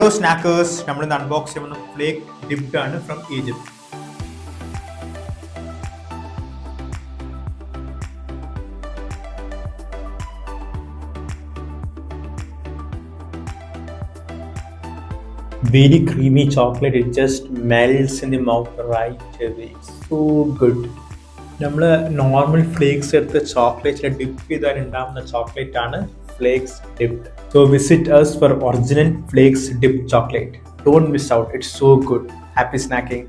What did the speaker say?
Hello snackers, നമ്മൾ ഇന്ന് unbox ചെയ്യുന്ന ഫ്ലേക്ക് ഡിപ്ഡ് ആണ് from Egypt. Very creamy chocolate, it just melts in the mouth right away. So good. നമ്മൾ normal flakes എടുത്ത് ചോക്ലേറ്റിൽ dip ചെയ്താൽ ഉണ്ടാകുന്ന ചോക്ലേറ്റ് ആണ് flakes dipped. So visit us for original flakes dipped chocolate. Don't miss out. It's so good. Happy snacking.